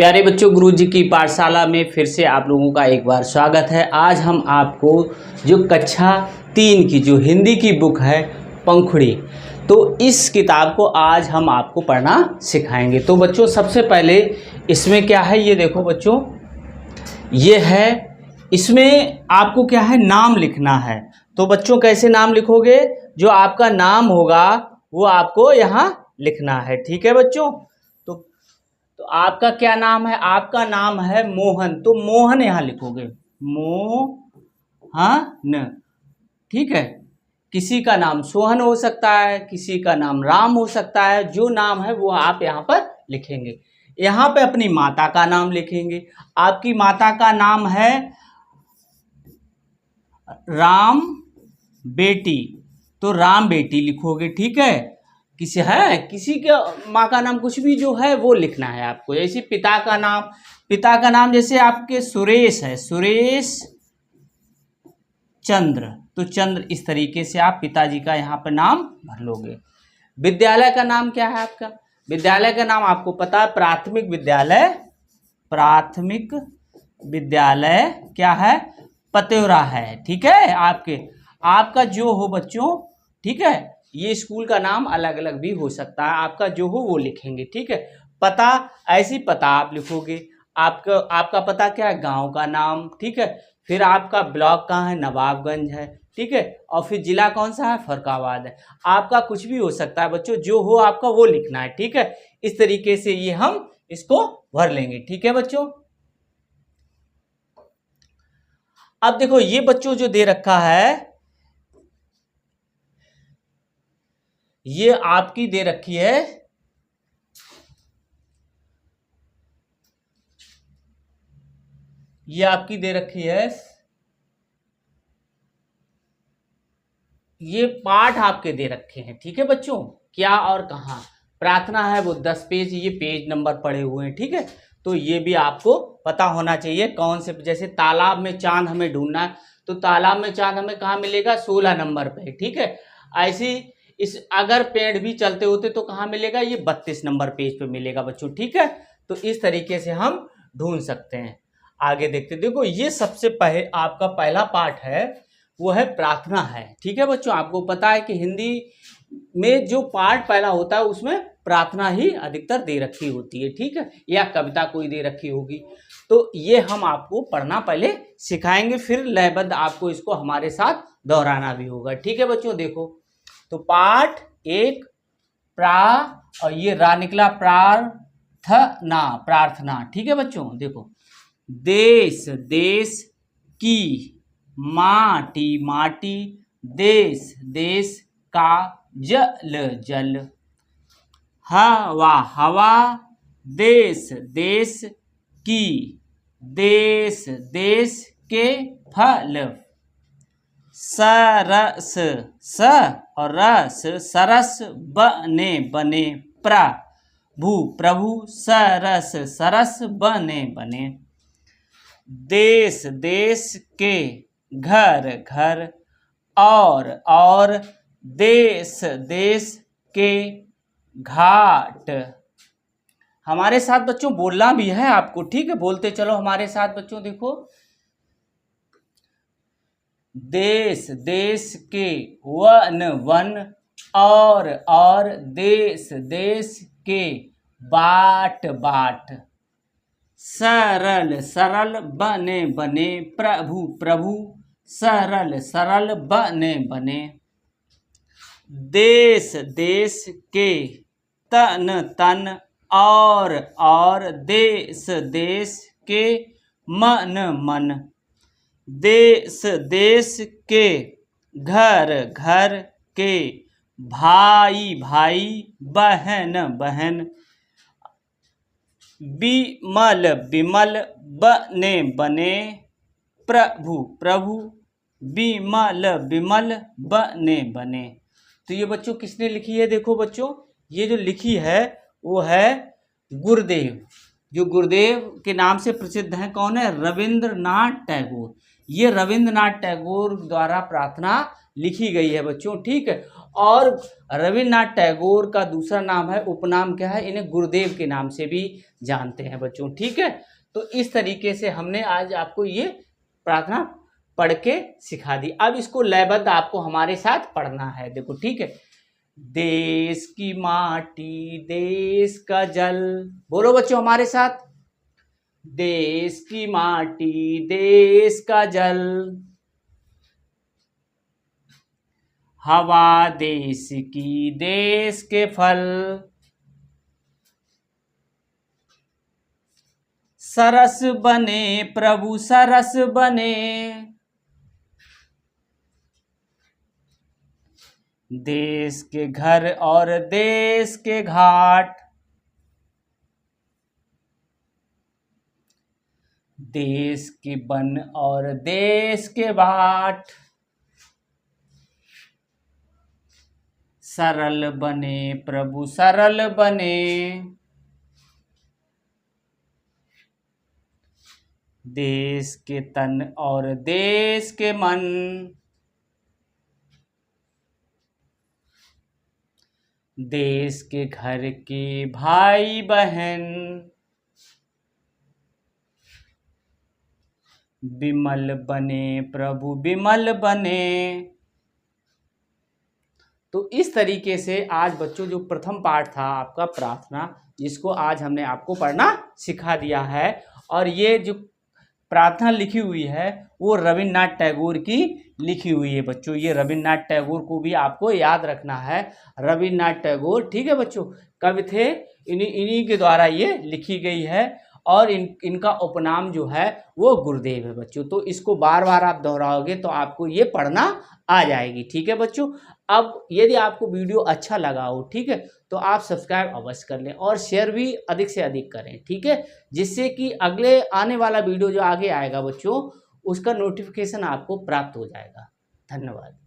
प्यारे बच्चों, गुरुजी की पाठशाला में फिर से आप लोगों का एक बार स्वागत है। आज हम आपको जो कक्षा 3 की जो हिंदी की बुक है पंखुड़ी, तो इस किताब को आज हम आपको पढ़ना सिखाएंगे। तो बच्चों सबसे पहले इसमें क्या है ये देखो बच्चों, ये है, इसमें आपको क्या है नाम लिखना है। तो बच्चों कैसे नाम लिखोगे, जो आपका नाम होगा वो आपको यहाँ लिखना है, ठीक है बच्चों। तो आपका क्या नाम है, आपका नाम है मोहन, तो मोहन यहाँ लिखोगे, मोहन, ठीक है। किसी का नाम सोहन हो सकता है, किसी का नाम राम हो सकता है, जो नाम है वो आप यहाँ पर लिखेंगे। यहाँ पे अपनी माता का नाम लिखेंगे। आपकी माता का नाम है राम बेटी, तो राम बेटी लिखोगे, ठीक है। किसी के माँ का नाम कुछ भी जो है वो लिखना है आपको। जैसे पिता का नाम जैसे आपके सुरेश है, सुरेश चंद्र, तो चंद्र, इस तरीके से आप पिताजी का यहाँ पर नाम भर लोगे। विद्यालय का नाम क्या है आपका, विद्यालय का नाम आपको पता है, प्राथमिक विद्यालय क्या है, पतेवरा है, ठीक है। आपका जो हो बच्चों, ठीक है, ये स्कूल का नाम अलग अलग भी हो सकता है, आपका जो हो वो लिखेंगे, ठीक है। पता, ऐसी पता आप लिखोगे। आपका पता क्या है, गांव का नाम, ठीक है। फिर आपका ब्लॉक कहाँ है, नवाबगंज है, ठीक है। और फिर जिला कौन सा है, फरुखाबाद है। आपका कुछ भी हो सकता है बच्चों, जो हो आपका वो लिखना है, ठीक है। इस तरीके से ये हम इसको भर लेंगे, ठीक है बच्चों। अब देखो ये बच्चों जो दे रखा है, ये आपकी दे रखी है, ये आपकी दे रखी है, ये पाठ आपके दे रखे हैं, ठीक है बच्चों। क्या और कहाँ, प्रार्थना है वो 10 पेज, ये पेज नंबर पड़े हुए हैं, ठीक है। तो ये भी आपको पता होना चाहिए कौन से, जैसे तालाब में चांद हमें ढूंढना है, तो तालाब में चांद हमें कहाँ मिलेगा, 16 नंबर पे, ठीक है। ऐसी अगर पेड़ भी चलते होते तो कहाँ मिलेगा, ये 32 नंबर पेज पे मिलेगा बच्चों, ठीक है। तो इस तरीके से हम ढूंढ सकते हैं। आगे देखते, देखो ये सबसे पहले आपका पहला पाठ है वो है प्रार्थना है, ठीक है बच्चों। आपको पता है कि हिंदी में जो पाठ पहला होता है उसमें प्रार्थना ही अधिकतर दे रखी होती है, ठीक है, या कविता कोई दे रखी होगी। तो ये हम आपको पढ़ना पहले सिखाएंगे, फिर लयबद्ध आपको इसको हमारे साथ दोहराना भी होगा, ठीक है बच्चों। देखो तो पाठ 1 प्रा, और ये रा निकला, प्रार्थना, ठीक है बच्चों। देखो देश की, माटी, देश का, जल, हवा, देश की, देश के फल, सरस, और रस, सरस, बने, प्रभु, सरस, बने, देश के, घर, और देश के घाट। हमारे साथ बच्चों बोलना भी है आपको, ठीक है, बोलते चलो हमारे साथ बच्चों। देखो देश के, वन, और देश के, बाट, सरल, बने, प्रभु, सरल, बने, देश के, तन, और देश के, मन, देश के, घर के, भाई, बहन, बिमल, बने, प्रभु, बिमल, बने। तो ये बच्चों किसने लिखी है, देखो बच्चों, ये जो लिखी है वो है गुरुदेव, जो गुरुदेव के नाम से प्रसिद्ध हैं। कौन है, रविंद्रनाथ टैगोर। ये रविंद्रनाथ टैगोर द्वारा प्रार्थना लिखी गई है बच्चों, ठीक है। और रविन्द्रनाथ टैगोर का दूसरा नाम है, उपनाम क्या है, इन्हें गुरुदेव के नाम से भी जानते हैं बच्चों, ठीक है। तो इस तरीके से हमने आज आपको ये प्रार्थना पढ़ के सिखा दी। अब इसको लयबद्ध आपको हमारे साथ पढ़ना है, देखो, ठीक है। देश की माटी देश का जल, बोलो बच्चों हमारे साथ, देश की माटी देश का जल, हवा देश की देश के फल, सरस बने प्रभु सरस बने, देश के घर और देश के घाट, देश के वन और देश के बाट, सरल बने प्रभु सरल बने, देश के तन और देश के मन, देश के घर के भाई बहन, विमल बने प्रभु विमल बने। तो इस तरीके से आज बच्चों जो प्रथम पाठ था आपका प्रार्थना, जिसको आज हमने आपको पढ़ना सिखा दिया है। और ये जो प्रार्थना लिखी हुई है वो रविन्द्रनाथ टैगोर की लिखी हुई है बच्चों। ये रविन्द्रनाथ टैगोर को भी आपको याद रखना है। रविन्द्रनाथ टैगोर, ठीक है बच्चों, कवि थे, इन्हीं के द्वारा ये लिखी गई है। और इनका उपनाम जो है वो गुरुदेव है बच्चों। तो इसको बार बार आप दोहराओगे तो आपको ये पढ़ना आ जाएगी, ठीक है बच्चों। अब यदि आपको वीडियो अच्छा लगा हो, ठीक है, तो आप सब्सक्राइब अवश्य कर लें और शेयर भी अधिक से अधिक करें, ठीक है, जिससे कि अगले आने वाला वीडियो जो आगे आएगा बच्चों, उसका नोटिफिकेशन आपको प्राप्त हो जाएगा। धन्यवाद।